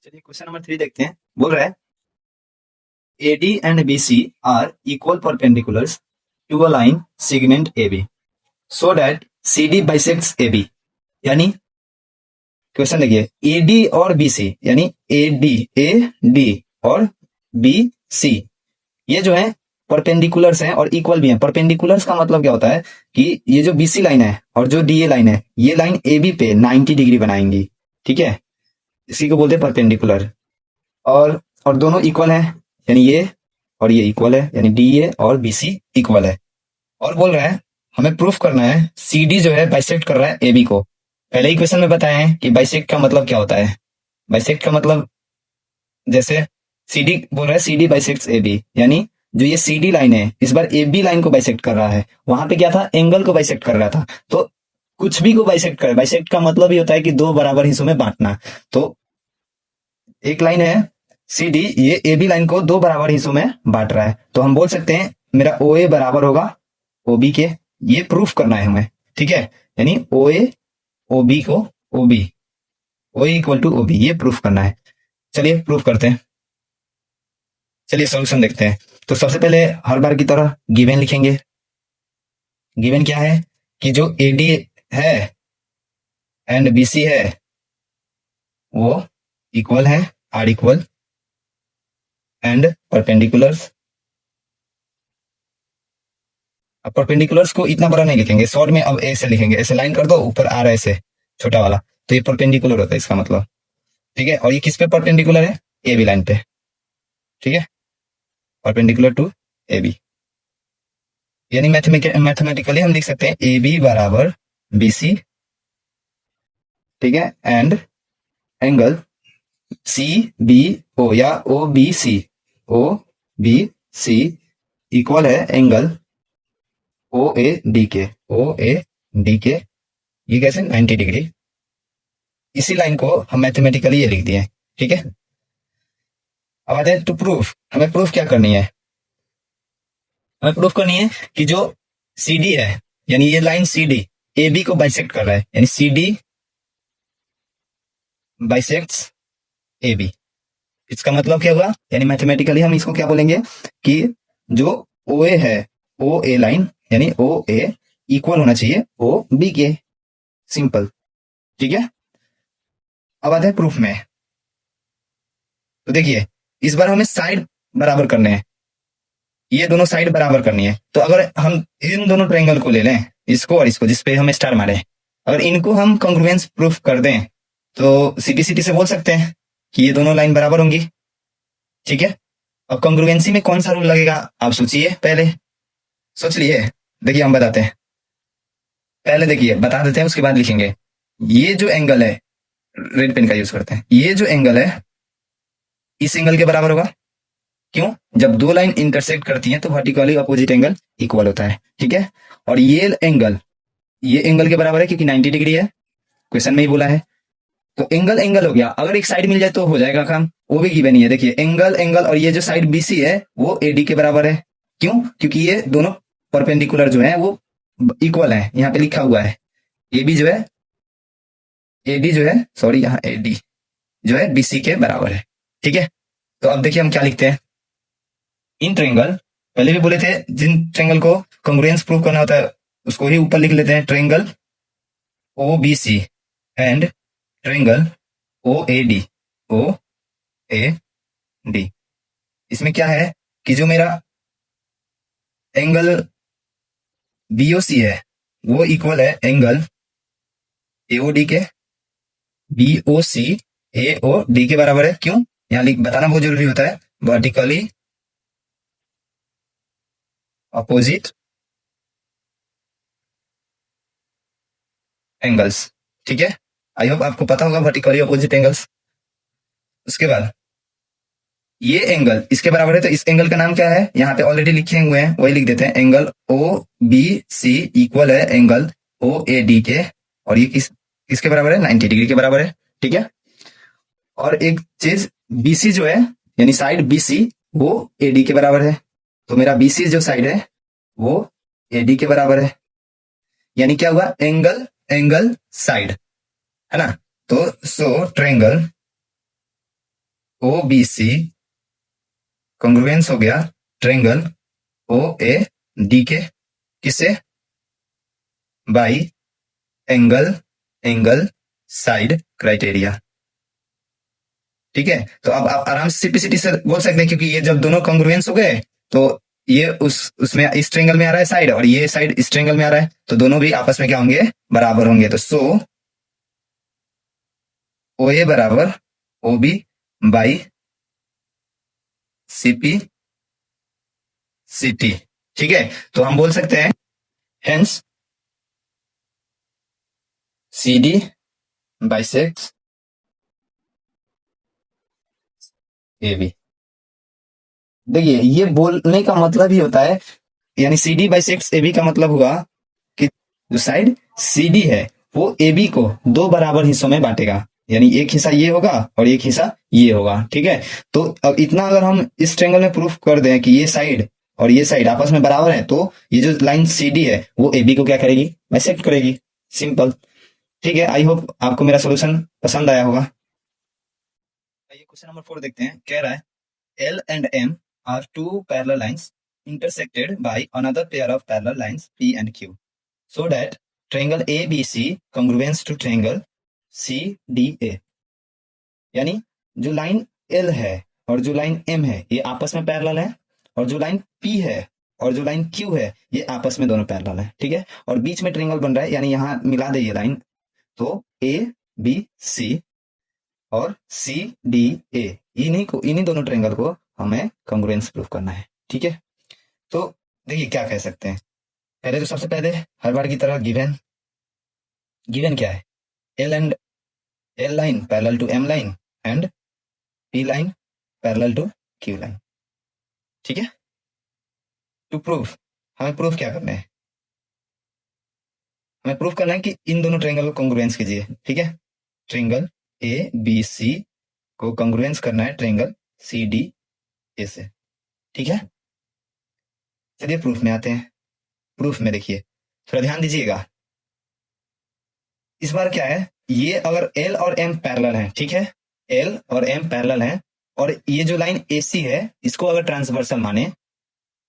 चलिए question number 3 देखते हैं। बोल रहा है AD and BC are equal perpendiculars to a line segment AB so that CD bisects AB। यानी क्वेश्चन देखिए AD और BC यानी AD और BC ये जो है परपेंडिकुलर्स हैं और इक्वल भी हैं। परपेंडिकुलर्स का मतलब क्या होता है कि ये जो BC लाइन है और जो DA लाइन है ये लाइन AB पे 90 डिग्री बनाएंगी। ठीक है, इसी को बोलते हैं परपेंडिकुलर। और दोनों इक्वल हैं यानी ये और ये इक्वल है यानी DA और BC इक्वल है। और बोल रहा है हमें प्रूफ करना है CD जो है बाइसेक्ट कर रहा है AB को। पहले ही क्वेश्चन में बताया है कि बाइसेक्ट का मतलब क्या होता है। बाइसेक्ट का मतलब जैसे CD बोल रहा है CD बाइसेक्ट्स AB, यानी जो ये CD लाइन है इस बार AB लाइन को बाइसेक्ट कर रहा है। वहां पे क्या था, एंगल को बाइसेक्ट कर रहा था। तो कुछ भी को बाइसेक्ट करे, बाइसेक्ट का मतलब ही होता है कि दो बराबर हिस्सों में बांटना। तो एक लाइन है CD, ये AB लाइन को दो बराबर हिस्सों में बांट रहा है। तो हम बोल सकते हैं मेरा OA बराबर होगा OB के। ये प्रूफ करना है हमें, ठीक है, यानी OA OB को OB OA equal to OB ये प्रूफ करना है। चलिए प्रूफ करते हैं। चलिए सॉल्यूशन देखते हैं। तो सबसे पहले हर बार की तरह गिवन लिखेंगे। गिवन क्या है कि जो AD है एंड BC है वो इक्वल है, आर इक्वल एंड परपेंडिकुलर्स। अब परपेंडिकुलर्स को इतना बड़ा नहीं लिखेंगे, शॉर्ट में अब ऐसे लिखेंगे, ऐसे लाइन कर दो, ऊपर आ रहा है ऐसे छोटा वाला, तो ये परपेंडिकुलर होता है इसका मतलब। ठीक है, और ये किस पे परपेंडिकुलर है, AB लाइन पे। ठीक है, परपेंडिकुलर टू AB, यानी मैथमेटिकली हम लिख सकते हैं AB बराबर BC। ठीक है, एंड एंगल CBO या OBC इक्वल है एंगल OAD के। ये कैसे, 90 डिग्री। इसी लाइन को हम मैथमेटिकली ये लिख दिए। ठीक है, अब आते हैं टू प्रूफ। हमें प्रूफ क्या करनी है, हमें प्रूफ करनी है कि जो CD है यानी ये लाइन CD AB को बाइसेक्ट कर रहा है, यानी CD बाइसेक्ट्स AB। इसका मतलब क्या हुआ, यानी मैथमेटिकली हम इसको क्या बोलेंगे कि जो OA है OA लाइन यानी OA इक्वल होना चाहिए OB के। सिंपल। ठीक है, अब आते हैं प्रूफ में। तो देखिए इस बार हमें साइड बराबर करने हैं, ये दोनों साइड बराबर करनी है। तो अगर हम इन दोनों ट्रायंगल को ले लें, इसको और इसको, जिसपे हम स्टार मारे, अगर इनको हम कॉन्ग्रुएंस प्रूफ कर दें तो सीधी से बोल सकते हैं कि ये दोनों लाइन बराबर होंगी। ठीक है, अब कॉन्ग्रुएंसी में कौन सा रूल लगेगा आप सोचिए, पहले सोच लिए। देखिए हम बताते हैं, पहले देखिए बता देते हैं उसके बाद लिखेंगे। ये जो एंगल है, रेड पेन का यूज करते हैं, ये जो एंगल है इस एंगल के बराबर होगा। क्यों, जब दो लाइन इंटरसेक्ट करती हैं तो वर्टिकली अपोजिट एंगल इक्वल होता है। ठीक है, और ये एंगल के बराबर है क्योंकि 90 डिग्री है, क्वेश्चन में ही बोला है। तो एंगल हो गया, अगर एक साइड मिल जाए तो हो जाएगा काम, वो भी गिवन ही है। देखिए एंगल और ये जो साइड BC है वो AD के बराबर है। क्यों, क्योंकि ये दोनों परपेंडिकुलर जो है वो इक्वल है, यहाँ पे लिखा हुआ है। AB जो है AD जो है, सॉरी यहाँ AD जो है BC के बराबर है। ठीक है, तो अब देखिए हम क्या लिखते हैं। इन ट्रायंगल, पहले भी बोले थे जिन ट्रायंगल को कॉन्ग्रुएंस प्रूव करना होता है उसको ही ऊपर लिख लेते हैं, triangle OBC and triangle OAD। इसमें क्या है कि जो मेरा एंगल BOC है वो इक्वल है एंगल AOD के। BOC AOD के बराबर है। क्यों, यहाँ बताना बहुत जरूरी होता है, वर्टिकली अपोजिट एंगल्स। ठीक है, आई होप आपको पता होगा वर्टिकली अपोजिट एंगल्स। उसके बाद ये एंगल इसके बराबर है, तो इस एंगल का नाम क्या है, यहाँ पे ऑलरेडी लिखे हुए हैं वही लिख देते हैं। एंगल OBC इक्वल है एंगल OAD के, और ये किसके बराबर है, 90 डिग्री के बराबर है। ठीक है, और एक चीज BC जो है यानी साइड BC वो AD के बराबर है। तो मेरा BC जो साइड है वो AD के बराबर है, यानी क्या हुआ, एंगल साइड है ना। तो so triangle O B C congruence हो गया ट्रायंगल ओ ए डी के, किससे? By angle angle side criteria. ठीक है, तो अब आप आराम से सिंपलिसिटी से बोल सकते हैं, क्योंकि ये जब दोनों कॉन्ग्रुएंस हो गए तो ये उसमें इस ट्रायंगल में आ रहा है साइड, और ये साइड इस ट्रायंगल में आ रहा है, तो दोनों भी आपस में क्या होंगे? बराबर होंगे। तो सो ओ ए बराबर O B by CPCT. ठीक है, तो हम बोल सकते हैं hence C D bisects A B. देखिए, ये बोलने का मतलब ही होता है, यानी C D bisects A B का मतलब हुआ कि जो साइड सी डी है वो ए बी को दो बराबर हिस्सों में बांटेगा, यानी एक हिस्सा ये होगा और एक हिस्सा ये होगा। ठीक है, तो अब इतना अगर हम इस ट्रायंगल में प्रूफ कर दें कि ये साइड और ये साइड आपस में बराबर है, तो ये जो लाइन सी डी है वो ए बी को क्या करेगी? बाइसेक्ट करेगी। सिंपल। ठीक है, आई होप आपको मेरा सोल्यूशन पसंद आया होगा। ये क्वेश्चन नंबर 4 देखते हैं। कह रहा है L and M are two parallel lines intersected by another pair of parallel lines P and Q, so that triangle ABC congruence to triangle CDA। यानी जो लाइन L है और जो लाइन M है ये आपस में पैरेलल है, और जो लाइन P है और जो लाइन Q है ये आपस में दोनों पैरेलल है। ठीक है, और बीच में ट्रायंगल बन रहा है, यानी यहां मिला दे ये लाइन, तो ABC और CDA इन्हीं दोनों ट्रायंगल को हमें कॉन्ग्रुएंस प्रूफ करना है। ठीक है, तो देखिए क्या कह सकते हैं। पहले तो सबसे पहले हर बार की तरह गिवन गिवन क्या है? L line parallel to M line and P line parallel to Q line. ठीक है, टू प्रूफ हमें प्रूफ क्या करना है? हमें प्रूफ करना है कि इन दोनों ट्रायंगल को कॉन्ग्रुएंस कीजिए। ठीक है, ट्रायंगल ए बी सी को कॉन्ग्रुएंस करना है ट्रायंगल सी डी ए से। ठीक है, चलिए प्रूफ में आते हैं। प्रूफ में देखिए, थोड़ा ध्यान दीजिएगा। इस बार क्या है, ये अगर L और M पैरेलल है, ठीक है, L और M पैरेलल है, और ये जो लाइन AC है इसको अगर ट्रांसवर्सल माने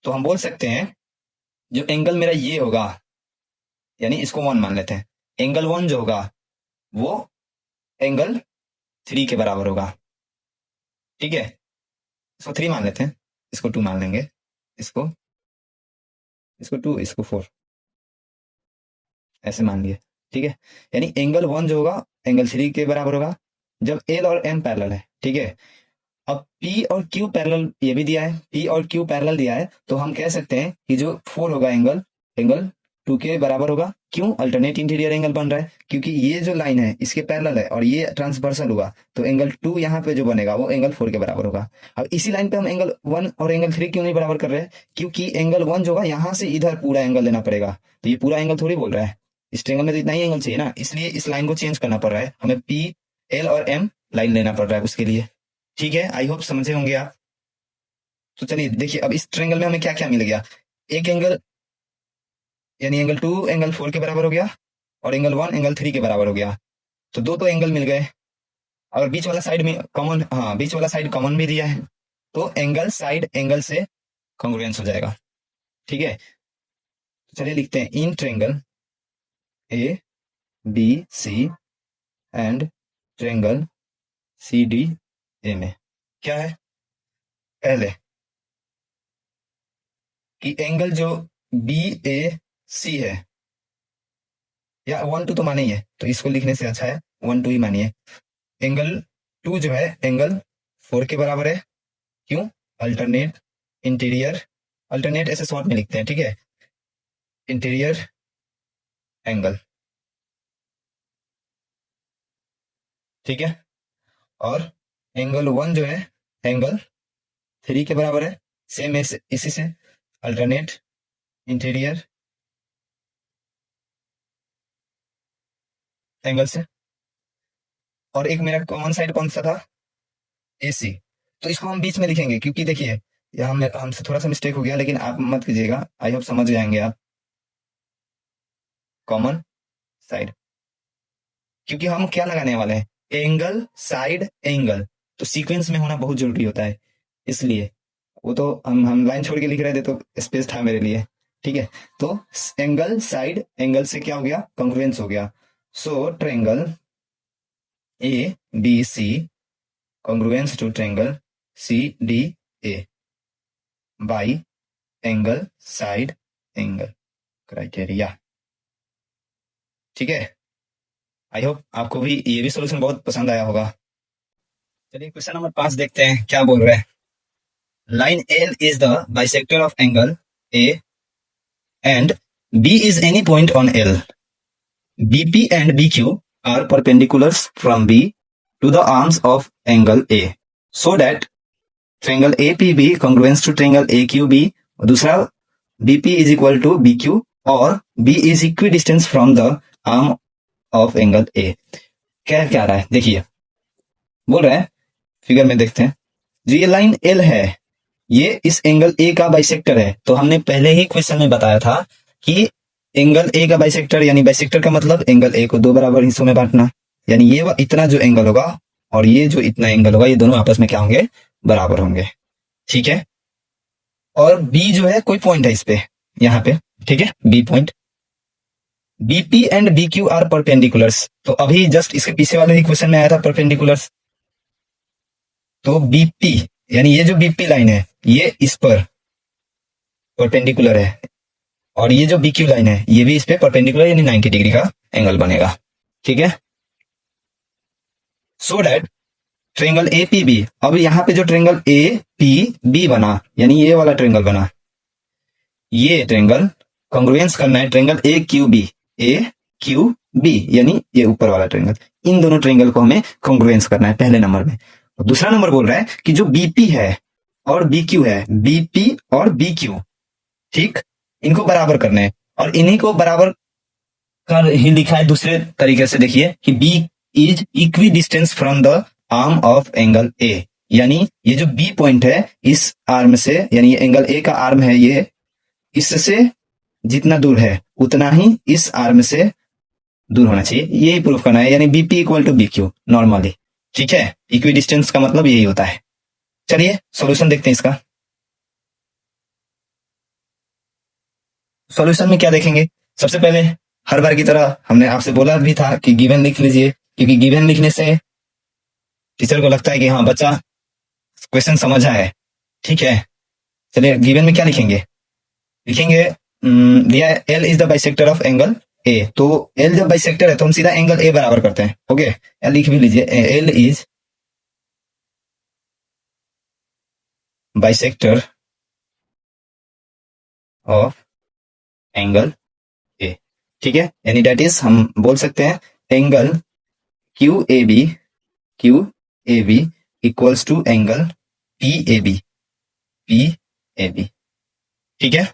तो हम बोल सकते हैं जो एंगल मेरा ये होगा, यानी इसको 1 मान लेते हैं, एंगल 1 जो होगा वो एंगल 3 के बराबर होगा। ठीक है, इसको 3 मान लेते हैं, इसको 2 मान लेंगे, इसको इसको 2, इसको 4, ऐसे मान लिए। ठीक है, यानी एंगल 1 जो होगा एंगल 3 के बराबर होगा जब L और M पैरेलल है। ठीक है, अब P और Q पैरेलल ये भी दिया है, P और Q पैरेलल दिया है, तो हम कह सकते हैं कि जो 4 होगा एंगल एंगल 2 के बराबर होगा। क्यों? अल्टरनेट इंटीरियर एंगल बन रहा है, क्योंकि ये जो लाइन है इसके पैरेलल है और ये ट्रांसवर्सल हुआ, तो एंगल 2 यहाँ पे जो बनेगा वो एंगल 4 के बराबर होगा। अब इसी लाइन पे हम एंगल 1 और एंगल 3 क्यों नहीं बराबर कर रहे हैं? क्योंकि एंगल 1 जो होगा यहाँ से इधर पूरा एंगल लेना पड़ेगा, तो ये पूरा एंगल थोड़ी बोल रहा है, इस ट्रायंगल में तो इतना ही एंगल चाहिए ना, इसलिए इस लाइन को चेंज करना पड़ रहा है, हमें P L और M लाइन लेना पड़ रहा है उसके लिए। ठीक है, आई होप समझे होंगे आप। तो चलिए देखिए, अब इस ट्रायंगल में हमें क्या क्या मिल गया। एक एंगल यानी एंगल 2 एंगल 4 के बराबर हो गया, और एंगल 1 एंगल 3 के बराबर हो गया, तो दो तो एंगल मिल गए। अगर बीच वाला साइड में कॉमन, हाँ बीच वाला साइड कॉमन भी दिया है, तो एंगल साइड एंगल से कॉन्ग्रुएंस हो जाएगा। ठीक है, तो चलिए लिखते हैं in triangle A B C and triangle C D A में क्या है? पहले कि एंगल जो बी ए सी है, या 1 2 तो माने ही है, तो इसको लिखने से अच्छा है 1 2 ही मानिए। एंगल 2 जो है एंगल 4 के बराबर है। क्यों? अल्टरनेट इंटीरियर, अल्टरनेट ऐसे शॉर्ट में लिखते हैं। ठीक है, इंटीरियर एंगल। ठीक है, और एंगल 1 जो है एंगल 3 के बराबर है, सेम इसी से अल्टरनेट इंटीरियर एंगल से। और एक मेरा कॉमन साइड कौन सा था? AC, तो इसको हम बीच में लिखेंगे, क्योंकि देखिए यहाँ हमसे थोड़ा सा मिस्टेक हो गया, लेकिन आप मत कीजिएगा, आई होप समझ जाएंगे आप। कॉमन साइड, क्योंकि हम क्या लगाने वाले हैं? एंगल साइड एंगल, तो सीक्वेंस में होना बहुत जरूरी होता है, इसलिए वो तो हम लाइन छोड़ के लिख रहे थे तो स्पेस था मेरे लिए, ठीक है। तो एंगल साइड एंगल से क्या हो गया, कॉन्ग्रुएंस हो गया। So triangle A B C congruence to triangle C D A by angle side angle criteria, ठीक है। आई होप आपको भी ये भी सॉल्यूशन बहुत पसंद आया होगा। चलिए क्वेश्चन नंबर 5 देखते हैं क्या बोल रहे हैं। Line L is the bisector of angle A and B is any point on L. BP and BQ are perpendiculars from B to the arms of angle A, so that triangle APB congruent to triangle AQB, और दूसरा BP is equal to BQ और B is equidistant from the arm of angle A। क्या रहा है देखिए, बोल रहा है फिगर में देखते हैं, जो ये लाइन L है ये इस एंगल A का बाइसेक्टर है। तो हमने पहले ही क्वेश्चन में बताया था कि एंगल ए का बाइसेक्टर, यानी बाइसेक्टर का मतलब एंगल ए को दो बराबर हिस्सों में बांटना, यानी ये इतना जो एंगल होगा और ये जो इतना एंगल होगा, ये दोनों आपस में क्या होंगे, बराबर होंगे, ठीक है। और बी जो है कोई पॉइंट है इस पे, यहाँ पे, ठीक है, B point. BP and B Q are perpendiculars, तो अभी जस्ट इसके पीछे वाले ही क्वेश्चन में आया था परपेंडिकुलर्स। तो बीपी यानी ये जो बीपी लाइन है ये इस पर परपेंडिकुलर है, और ये जो BQ लाइन है ये भी इस पे परपेंडिकुलर यानी 90 डिग्री का एंगल बनेगा, ठीक है। सो दैट ट्रायंगल APB, अब यहाँ पे जो ट्रायंगल APB बना यानी ये वाला ट्रायंगल बना, ये ट्रायंगल कॉन्ग्रुएंस करना है ट्रायंगल AQB यानी ये ऊपर वाला ट्रायंगल, इन दोनों ट्रायंगल को हमें कॉन्ग्रुएंस करना है पहले नंबर में। और दूसरा नंबर बोल रहा है कि जो BP है और BQ है, BP और BQ, ठीक, इनको बराबर करने हैं, और इन्हीं को बराबर कर ही लिखा है दूसरे तरीके से, देखिए कि B is equidistance from the arm of angle A, यानी ये जो B पॉइंट है इस आर्म से, यानी ये एंगल A का आर्म है, ये इससे जितना दूर है उतना ही इस आर्म से दूर होना चाहिए, यही प्रूफ करना है, यानी BP equal to BQ normally, ठीक है। इक्वी डिस्टेंस का मतलब यही होता है। चलिए सॉल्यूशन देखते हैं इसका। सॉल्यूशन में क्या देखेंगे, सबसे पहले हर बार की तरह हमने आपसे बोला भी था कि गिवन लिख लीजिए, क्योंकि गिवन लिखने से टीचर को लगता है कि हाँ बच्चा क्वेश्चन समझा है, ठीक है। चलिए गिवन में क्या लिखेंगे, लिखेंगे दिया L is the bisector of angle ए, तो एल जब बाइसेक्टर है तो हम सीधा एंगल ए बराबर करते हैं, ओके। एल लिख भी लीजिए, L is bisector of angle A, ठीक है, यानी दैट इज हम बोल सकते हैं angle QAB equals to angle PAB, ठीक है।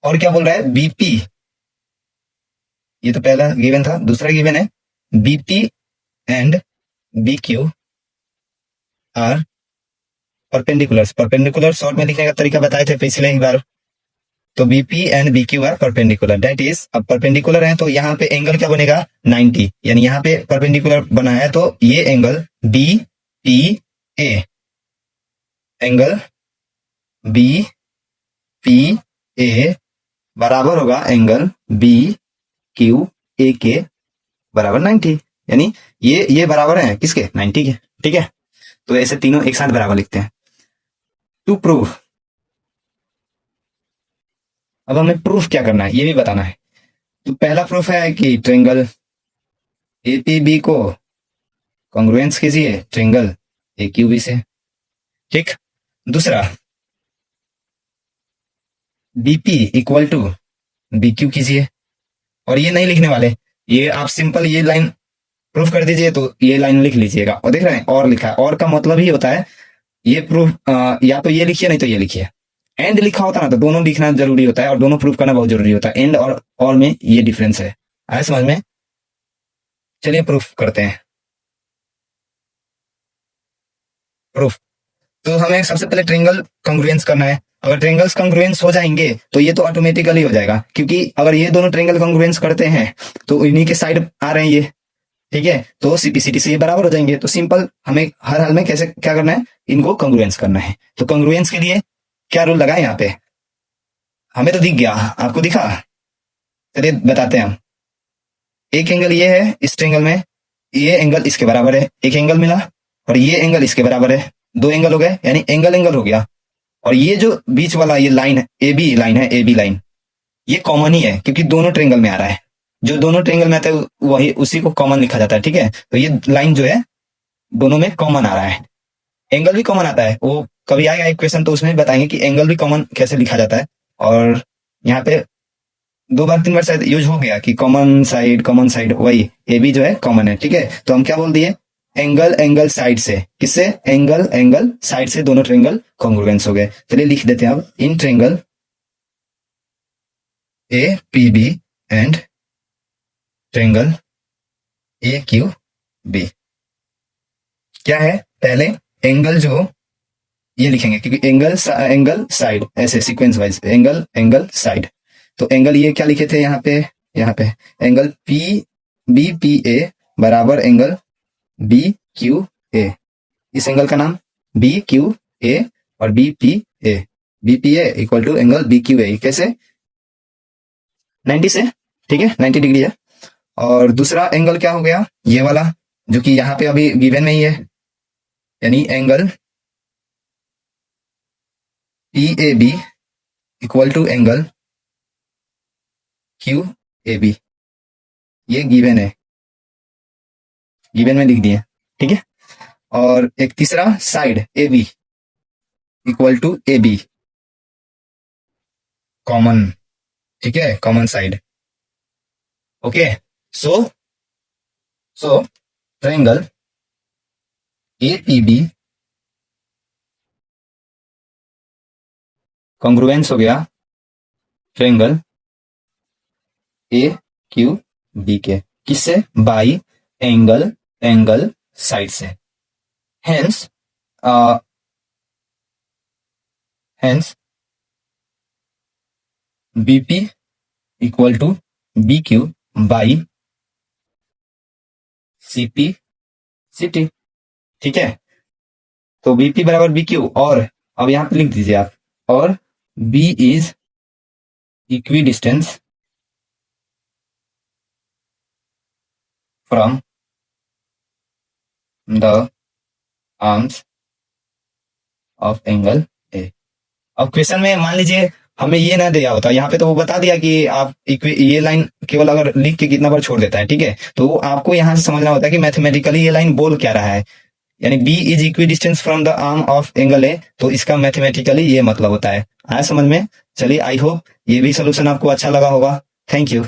और क्या बोल रहा है, BP, ये तो पहला गिवन था, दूसरा गिवन है BP and BQ are perpendicular short में लिखने का तरीका बताए थे पिछले ही बार। तो BP and BQ are perpendicular, that is, अब परपेंडिकुलर है तो यहाँ पे एंगल क्या बनेगा 90, यानी यहाँ पे परपेंडिकुलर बना है तो ये एंगल BPA, एंगल BPA बराबर होगा एंगल BQA के बराबर 90, यानी ये बराबर है किसके, 90 के, ठीक है। तो ऐसे तीनों एक साथ बराबर लिखते हैं। टू प्रूव, अब हमें प्रूफ क्या करना है ये भी बताना है। तो पहला प्रूफ है कि ट्रायंगल APB को कॉन्ग्रुएंस कीजिए ट्रायंगल AQB से, ठीक। दूसरा BP इक्वल टू BQ कीजिए, और ये नहीं लिखने वाले, ये आप सिंपल ये लाइन प्रूफ कर दीजिए, तो ये लाइन लिख लीजिएगा। और देख रहे हैं और लिखा है, और का मतलब ही होता है ये प्रूफ, या तो ये लिखिए नहीं तो ये लिखिए। एंड लिखा होता ना तो दोनों लिखना जरूरी होता है, और दोनों प्रूफ करना बहुत जरूरी होता है। एंड और में ये डिफरेंस है, आया समझ में। चलिए प्रूफ करते हैं। प्रूफ, तो हमें सबसे पहले ट्रायंगल कॉन्ग्रुएंस करना है। अगर ट्रायंगल्स कॉन्ग्रुएंस हो जाएंगे तो ये तो ऑटोमेटिकली हो जाएगा, क्योंकि अगर ये दोनों ट्रायंगल कॉन्ग्रुएंस करते हैं तो इन्हीं के साइड आ रहे हैं ये, ठीक है, तो सीपीसीटी से ये बराबर हो जाएंगे। तो सिंपल, हमें हर हाल में कैसे क्या करना है, इनको कंग्रुएंस करना है। तो कंग्रुएंस के लिए क्या रूल लगाए यहाँ पे, हमें तो दिख गया, आपको दिखा, चलिए बताते हैं हम। एक एंगल ये है, इस ट्रायंगल में ये एंगल इसके बराबर है, एक एंगल मिला, और ये एंगल इसके बराबर है, दो एंगल हो गए, यानी एंगल एंगल हो गया। और ये जो बीच वाला ये लाइन है, ए बी लाइन है, ए बी लाइन, ये कॉमन ही है क्योंकि दोनों ट्रायंगल में आ रहा है। जो दोनों ट्रायंगल में आता है वही उसी को कॉमन लिखा जाता है, ठीक है। तो ये लाइन जो है दोनों में कॉमन आ रहा है। एंगल भी कॉमन आता है, वो कभी आएगा एक क्वेश्चन तो उसमें बताएंगे कि एंगल भी कॉमन कैसे लिखा जाता है। और यहाँ पे 2 बार 3 बार शायद यूज हो गया कि कॉमन साइड, वही ए बी जो है कॉमन है, ठीक है। तो हम क्या बोल दिए, एंगल एंगल साइड से, किससे, एंगल एंगल साइड से दोनों ट्रायंगल कॉन्ग्रुएंस हो गए। चलिए लिख देते हैं अब, इन triangle A P B and triangle A Q B, क्या है, पहले एंगल जो ये लिखेंगे क्योंकि एंगल साइड, ऐसे sequence wise, angle angle side. तो एंगल ये क्या लिखे थे यहाँ पे angle P B P A बराबर एंगल बी क्यू ए, इस एंगल का नाम बी क्यू ए और B P A, B P A equal to angle B Q A, कैसे, 90 से, ठीक है, 90 डिग्री है। और दूसरा एंगल क्या हो गया, ये वाला जो कि यहाँ पे अभी गिवन में ही है, यानी angle P A B equal to angle Q A B, ये गिवन है, गिवन में लिख दिए, ठीक है। और एक तीसरा side A B equal to A B, common, ठीक है, common side, okay. So triangle A P B congruence हो गया ट्रायंगल ए क्यू बी के, किससे, बाई एंगल एंगल साइड से। Hence BP equal to B Q by CPCT, ठीक है। तो बीपी बराबर बी क्यू, और अब यहां पे लिख दीजिए आप, और B is equidistance from the arms of angle A. अब क्वेश्चन में मान लीजिए हमें ये ना दिया होता, यहाँ पे तो वो बता दिया कि आप ये लाइन केवल अगर लिख के कितना बार छोड़ देता है, ठीक है। तो आपको यहाँ से समझना होता है कि मैथमेटिकली ये लाइन बोल क्या रहा है, यानी B is equidistance from the arm of angle ए, तो इसका मैथमेटिकली ये मतलब होता है। आया समझ में? चलिए, आई होप ये भी सोल्यूशन आपको अच्छा लगा होगा। Thank you.